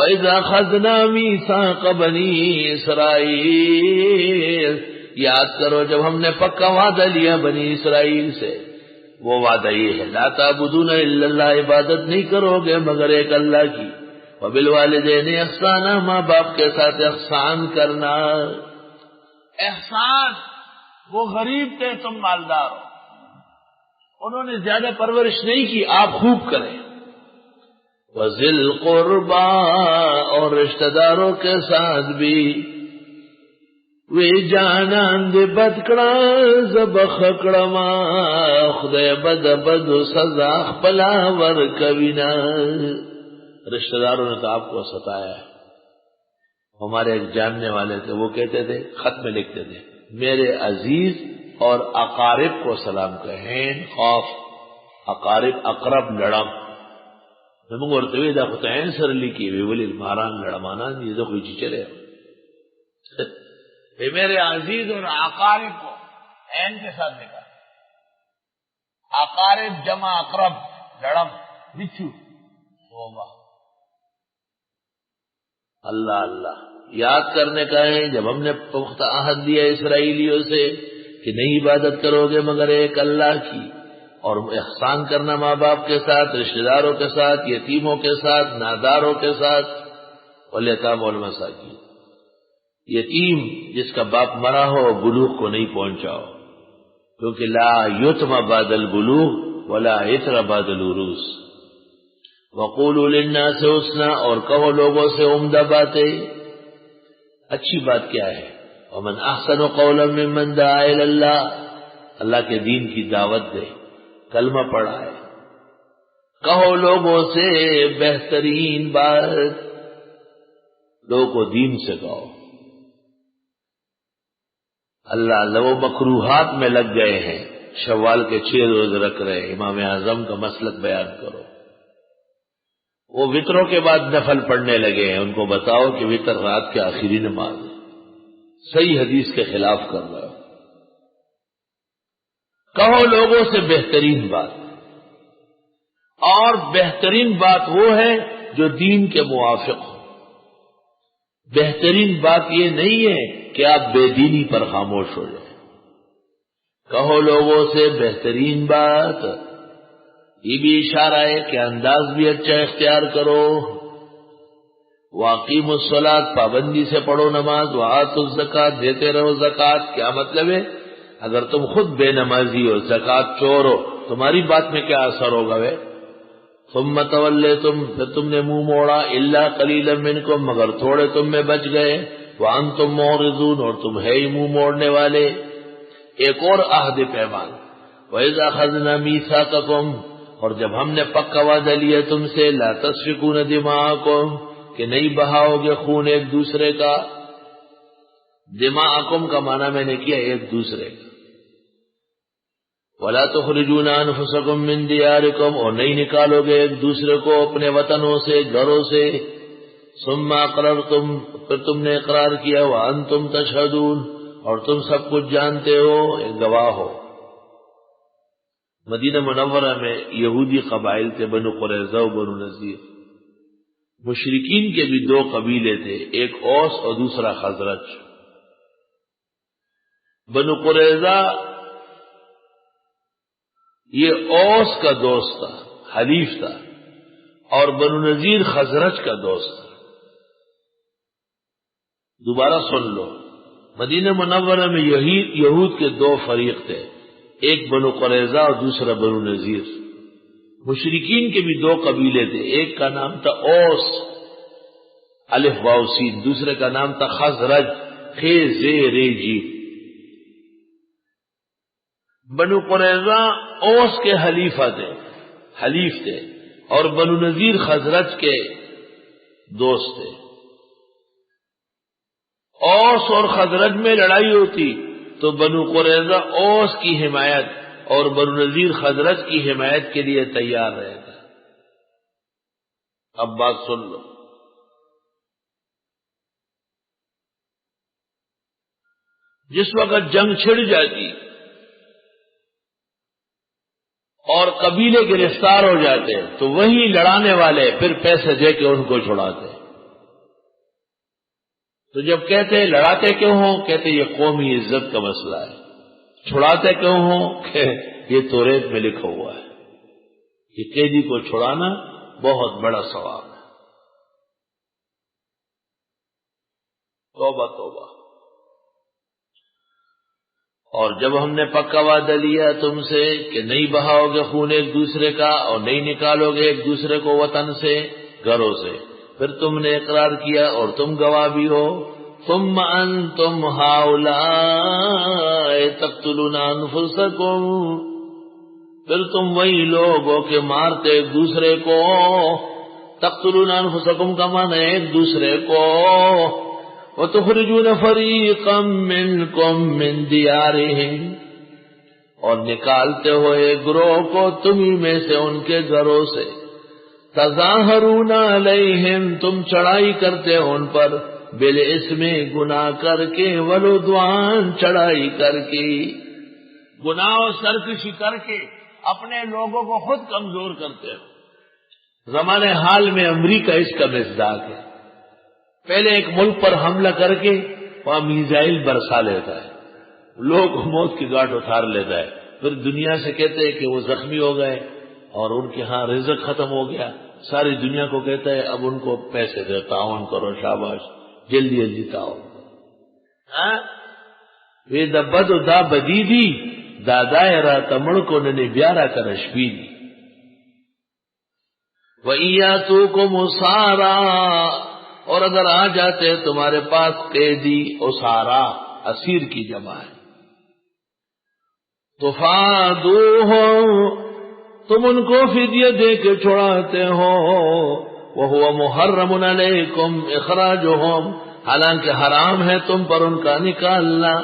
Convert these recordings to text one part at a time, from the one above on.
وَإِذَا أَخَذْنَا مِيثَاقَ بَنِي إِسْرَائِيلَ، یاد کرو جب ہم نے پکا وعدہ لیا بنی اسرائیل سے، وہ وعدہ یہ ہے لا تعبدون الا اللہ، عبادت نہیں کرو گے مگر ایک اللہ کی، وبالوالدین احسانا، ماں باپ کے ساتھ احسان کرنا۔ احسان، وہ غریب تھے تم مالدار ہو، انہوں نے زیادہ پرورش نہیں کی، آپ خوب کریں۔ وَذِي الْقُرْبَى، اور رشتہ داروں کے ساتھ بھی، وی جانان دے بدکڑا زبخکڑما، خدای بد بد سزا خپلا ورکوینا۔ رشتہ داروں نے تو آپ کو ستایا ہے۔ ہمارے ایک جاننے والے تھے، وہ کہتے تھے، خط میں لکھتے تھے، میرے عزیز اور اقارب کو سلام کہیں، خوف اقارب اقرب لڑم نمگ اور توی دا خطین سر لکی وی ولی الماران لڑمانا یہ تو کوئی چی چلے میرے عزیز اور اقارب کو این کے ساتھ لکھا، اقارب جمع اقرب لڑم بچو، اللہ اللہ یاد کرنے کا ہے جب ہم نے پختہ عہد دیا اسرائیلیوں سے کہ نہیں عبادت کرو گے مگر ایک اللہ کی، اور احسان کرنا ماں باپ کے ساتھ، رشتہ داروں کے ساتھ، یتیموں کے ساتھ، ناداروں کے ساتھ، والیتامی والمساکین۔ یتیم جس کا باپ مرا ہو بلوغ کو نہیں پہنچاؤ، کیونکہ لا یتم بعد البلوغ ولا عطر بعد العروس۔ وقولوا للناس حسنا، اور کہو لوگوں سے عمدہ باتیں۔ اچھی بات کیا ہے؟ ومن احسن قولا ممن دعا الی اللہ، اللہ کے دین کی دعوت دے، کلمہ پڑھا ہے، کہو لوگوں سے بہترین بات، لوگوں کو دین سے کہو۔ اللہ وہ مکروہات میں لگ گئے ہیں، شوال کے 6 روز رکھ رہے، امام اعظم کا مسلک بیان کرو۔ وہ وطروں کے بعد نفل پڑھنے لگے ہیں، ان کو بتاؤ کہ وطر رات کے آخری نماز ہے، صحیح حدیث کے خلاف کر رہا ہو۔ کہو لوگوں سے بہترین بات، اور بہترین بات وہ ہے جو دین کے موافق ہو۔ بہترین بات یہ نہیں ہے کہ آپ بے دینی پر خاموش ہو جائیں۔ کہو لوگوں سے بہترین بات، یہ بھی اشارہ ہے کہ انداز بھی اچھا اختیار کرو۔ وَأَقِیمُوا الصَّلَاةَ، پابندی سے پڑھو نماز، وَآتُوا الزَّکَاةَ، دیتے رہو زکوٰۃ۔ کیا مطلب ہے؟ اگر تم خود بے نمازی ہو، زکوٰۃ چور ہو، تمہاری بات میں کیا اثر ہوگا وے؟ ثُمَّ تَوَلَّیْتُمْ، پھر تم نے منہ موڑا، إِلَّا قَلِيلًا مِّنْکُمْ، مگر تھوڑے تم میں بچ گئے، وَأَنْتُمْ مُعْرِضُونَ، اور تم ہے ہی منہ موڑنے والے۔ ایک اور عہد پیمان، وَإِذَا أَخَذْنَا مِيثَاقَكُمْ، اور جب ہم نے پکا وعدہ لیا تم سے، لَا تَسْفِكُونَ دِمَاءَكُمْ، کہ نہیں بہاؤ گے خون ایک دوسرے کا۔ دماءکم کا معنی میں نے کیا ایک دوسرے کا۔ وَلَا تُخْرِجُونَ أَنفُسَكُم مِّن دِيَارِكُمْ، اور نہیں نکالو گے ایک دوسرے کو اپنے وطنوں سے، گھروں سے۔ ثُمَّ أَقْرَرْتُمْ، پھر تم نے اقرار کیا، وَأَنْتُمْ تَشْهَدُونَ، اور تم سب کچھ جانتے ہو، ایک گواہ ہو۔ مدینہ منورہ میں یہودی قبائل تھے، بنو قریظہ و بنو نذیر۔ مشرکین کے بھی 2 قبیلے تھے، ایک اوس اور دوسرا خزرج۔ بنو قریظہ یہ اوس کا دوست تھا، حلیف تھا، اور بنو نذیر خزرج کا دوست تھا۔ دوبارہ سن لو، مدینہ منورہ میں یہود کے 2 فریق تھے، ایک بنو قریظہ اور دوسرا بنو نذیر۔ مشرکین کے بھی 2 قبیلے تھے، ایک کا نام تھا اوس الف واو سین، دوسرے کا نام تھا خزرج خے زے رے جی۔ بنو قریظہ اوس کے حلیف تھے، اور بنو نذیر خزرج کے دوست تھے۔ اوس اور خزرج میں لڑائی ہوتی تو بنو قریظہ اوس کی حمایت اور بنو نذیر خزرج کی حمایت کے لیے تیار رہتا۔ اب بات سن لو، جس وقت جنگ چھڑ جاتی اور قبیلے گرفتار ہو جاتے تو وہی لڑانے والے پھر پیسے دے کے ان کو چھڑاتے۔ تو جب کہتے ہیں لڑاتے کیوں ہو، کہتے یہ قومی عزت کا مسئلہ ہے۔ چھڑاتے کیوں ہو، کہ یہ توریت میں لکھا ہوا ہے، یہ قیدی کو چھڑانا بہت بڑا ثواب ہے۔ توبہ توبہ۔ اور جب ہم نے پکا وعدہ لیا تم سے کہ نہیں بہاؤ گے خون ایک دوسرے کا اور نہیں نکالو گے ایک دوسرے کو وطن سے، گھروں سے، پھر تم نے اقرار کیا اور تم گواہ بھی ہو، ثم انتم ہؤلاء تقتلون انفسکم، پھر تم وہی لوگ ہو کہ مارتے ایک دوسرے کو، تقتلون انفسکم کا معنی ہے ایک دوسرے کو، وتخرجون فریقا منکم من دیارہم، اور نکالتے ہوئے گروہ کو تمہیں میں سے ان کے گھروں سے، تظاہرون علیہم، تم چڑھائی کرتے ان پر، بالاسم، گناہ کر کے، والعدوان، چڑھائی کر کے، گناہ و سرکشی کر کے اپنے لوگوں کو خود کمزور کرتے ہو۔ زمانے حال میں امریکہ اس کا مصداق ہے، پہلے ایک ملک پر حملہ کر کے وہاں میزائل برسا لیتا ہے، لوگ موت کی گاٹ اتار لیتا ہے، پھر دنیا سے کہتے ہیں کہ وہ زخمی ہو گئے اور ان کے ہاں رزق ختم ہو گیا، ساری دنیا کو کہتا ہے اب ان کو پیسے دے، تعاون کرو، شاباش، جلدی جلدی تعاون۔ وی دا بدو دا بدی دی، دا دائرہ تمڑ کو ننے بیارہ کا رشبی دی۔ وَإِيَّاتُوكُمْ أُسَارَىٰ، اور اگر آ جاتے تمہارے پاس قیدی، اسارا اسیر کی جمع ہے، تفادوہم، تم ان کو فدیہ دے کے چھڑاتے ہو، وَهُوَ مُحَرَّمٌ عَلَيْكُمْ إِخْرَاجُهُمْ، حالانکہ حرام ہے تم پر ان کا نکالنا۔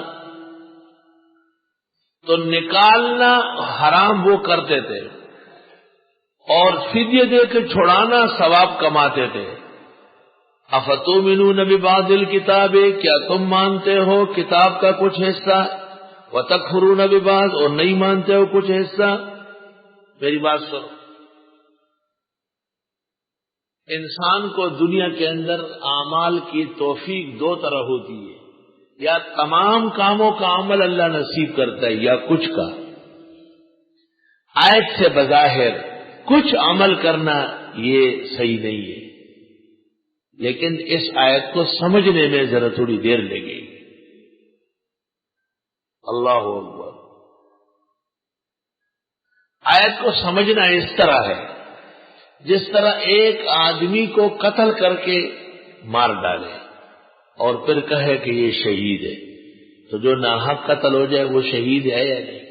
تو نکالنا حرام وہ کرتے تھے اور فدیہ دے کے چھڑانا ثواب کماتے تھے۔ افتؤمنون ببعض الکتاب، کیا تم مانتے ہو کتاب کا کچھ حصہ، وتکفرون ببعض، اور نہیں مانتے ہو کچھ حصہ۔ میری بات سنو، انسان کو دنیا کے اندر اعمال کی توفیق دو طرح ہوتی ہے، یا تمام کاموں کا عمل اللہ نصیب کرتا ہے یا کچھ کا۔ آیت سے بظاہر کچھ عمل کرنا یہ صحیح نہیں ہے، لیکن اس آیت کو سمجھنے میں ذرا تھوڑی دیر لگے گی۔ اللہ اکبر۔ آیت کو سمجھنا اس طرح ہے جس طرح ایک آدمی کو قتل کر کے مار ڈالے اور پھر کہے کہ یہ شہید ہے، تو جو ناحق قتل ہو جائے وہ شہید ہے یا نہیں؟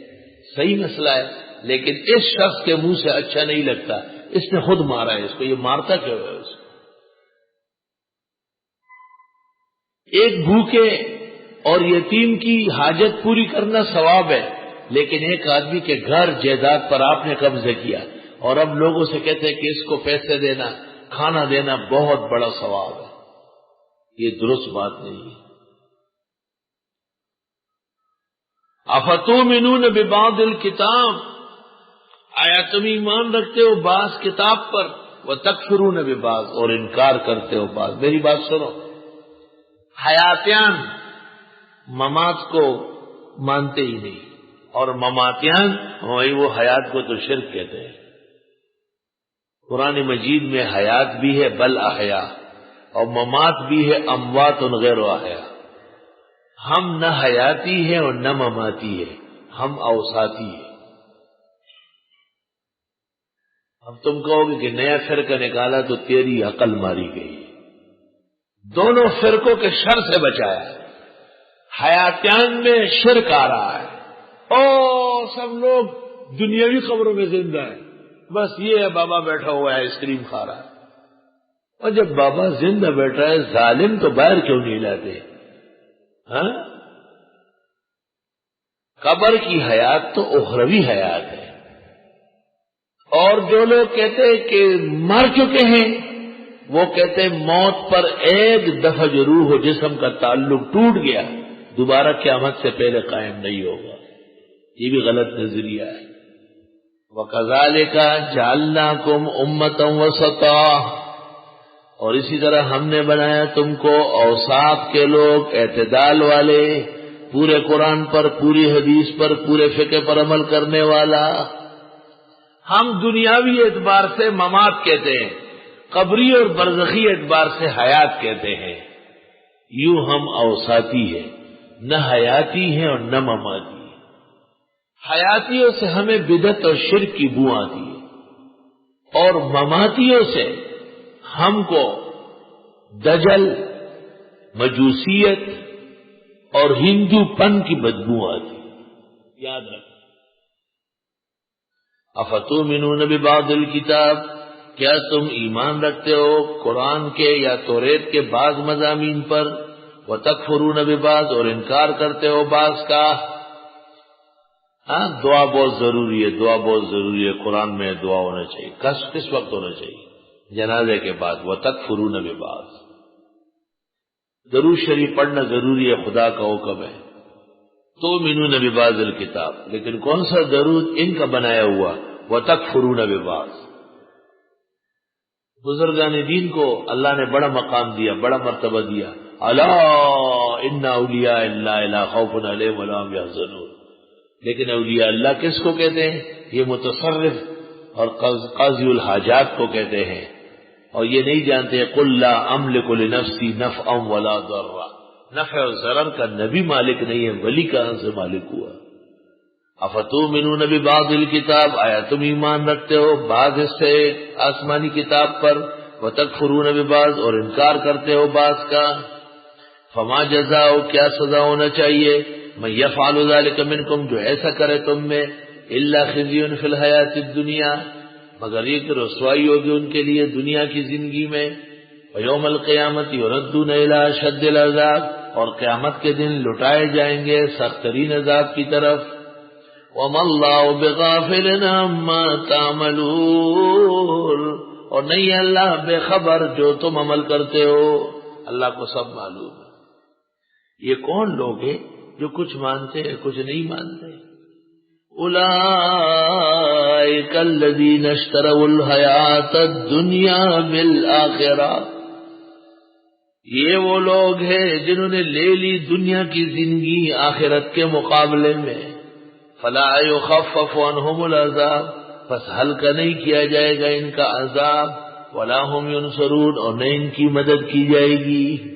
صحیح مسئلہ ہے، لیکن اس شخص کے منہ سے اچھا نہیں لگتا، اس نے خود مارا ہے، اس کو یہ مارتا کیوں ہے؟ اس کو ایک بھوکے اور یتیم کی حاجت پوری کرنا ثواب ہے، لیکن ایک آدمی کے گھر جائیداد پر آپ نے قبضہ کیا اور اب لوگوں سے کہتے ہیں کہ اس کو پیسے دینا، کھانا دینا بہت بڑا ثواب ہے، یہ درست بات نہیں ہے۔ افتؤمنون ببعض الکتاب، آیا تم ایمان رکھتے ہو بعض کتاب پر، وتکفرون ببعض، اور انکار کرتے ہو بعض۔ میری بات سنو، حیاتیان ممات کو مانتے ہی نہیں، اور مماتیان وہی وہ حیات کو تو شرک کہتے ہیں۔ قرآن مجید میں حیات بھی ہے بل احیاء، اور ممات بھی ہے اموات غیر احیاء۔ ہم نہ حیاتی ہیں اور نہ مماتی ہیں، ہم اوساتی ہیں۔ اب تم کہو گے کہ نیا فرقہ نکالا تو تیری عقل ماری گئی، دونوں فرقوں کے شر سے بچایا ہے۔ حیاتیان میں شرک آ رہا ہے، او سب لوگ دنیاوی خبروں میں زندہ ہیں، بس یہ ہے بابا بیٹھا ہوا ہے آئس کریم کھا رہا ہے۔ اور جب بابا زندہ بیٹھا ہے، ظالم تو باہر کیوں نہیں لاتے؟ ہاں، قبر کی حیات تو اخروی حیات ہے۔ اور جو لوگ کہتے ہیں کہ مر چکے ہیں، وہ کہتے ہیں موت پر ایک دفعہ جو روح و جسم کا تعلق ٹوٹ گیا، دوبارہ قیامت سے پہلے قائم نہیں ہوگا۔ یہ بھی غلط نظریہ ہے۔ وَكَذَلِكَ جَعَلْنَاكُمْ أُمَّةً وَسَطًا، اور اسی طرح ہم نے بنایا تم کو اوصاف کے لوگ، اعتدال والے، پورے قرآن پر، پوری حدیث پر، پورے فقہ پر عمل کرنے والا۔ ہم دنیاوی اعتبار سے ممات کہتے ہیں، قبری اور برزخی اعتبار سے حیات کہتے ہیں۔ یوں ہم اوساطی ہیں، نہ حیاتی ہیں اور نہ مماتی ہیں۔ حیاتیوں سے ہمیں بدعت اور شرک کی بو آتی ہے، اور مماتیوں سے ہم کو دجل، مجوسیت اور ہندو پن کی بدبو آتی ہے۔ یاد رکھ۔ افتؤمنون ببعض الکتاب، کیا تم ایمان رکھتے ہو قرآن کے یا توریت کے بعض مضامین پر، وتکفرون ببعض، اور انکار کرتے ہو بعض کا۔ دعا بہت ضروری ہے، دعا بہت ضروری ہے۔ قرآن میں دعا ہونا چاہیے۔ کس وقت ہونا چاہیے؟ جنازے کے بعد۔ وتکفرون ببعض، درود شریف پڑھنا ضروری ہے، خدا کا حکم ہے۔ تؤمنون ببعض الکتاب، لیکن کون سا درود؟ ان کا بنایا ہوا۔ وتکفرون ببعض، بزرگان دین کو اللہ نے بڑا مقام دیا، بڑا مرتبہ دیا۔ الا ان اولیاء اللہ لا خوف علیہم ولا هم يحزنون۔ لیکن اولیاء اللہ کس کو کہتے ہیں؟ یہ متصرف اور قاضی الحاجات کو کہتے ہیں، اور یہ نہیں جانتے قل لا املک لنفسی نفعا ولا ضرا، نفع و ضرر کا نبی مالک نہیں ہے، ولی کہاں سے مالک ہوا؟ افتؤمنون ببعض الکتاب، آیا تم ایمان رکھتے ہو بعض حصے آسمانی کتاب پر، وتکفرون ببعض، اور انکار کرتے ہو بعض کا۔ فما جزاء، کیا سزا ہونا چاہیے، من یفعل ذلک منکم، جو ایسا کرے تم میں، الا خزی فی الحیات الدنیا، مگر یہ کہ رسوائی ہوگی ان کے لیے دنیا کی زندگی میں، ویوم القیامت یردون الی اشد العذاب، اور قیامت کے دن لٹائے جائیں گے سخت ترین عذاب کی طرف۔ وما اللہ بغافل عما تعملون، اور نہیں اللہ بے خبر جو تم عمل کرتے ہو، اللہ کو سب معلوم ہے۔ یہ کون لوگ ہیں جو کچھ مانتے ہیں کچھ نہیں مانتے؟ اولئک الذین اشتروا الحیات الدنیا بالآخرہ، یہ وہ لوگ ہیں جنہوں نے لے لی دنیا کی زندگی آخرت کے مقابلے میں۔ فلا یخفف عنہم العذاب، پس ہلکا نہیں کیا جائے گا ان کا عذاب، ولا هم ینصرون، اور نہ ان کی مدد کی جائے گی۔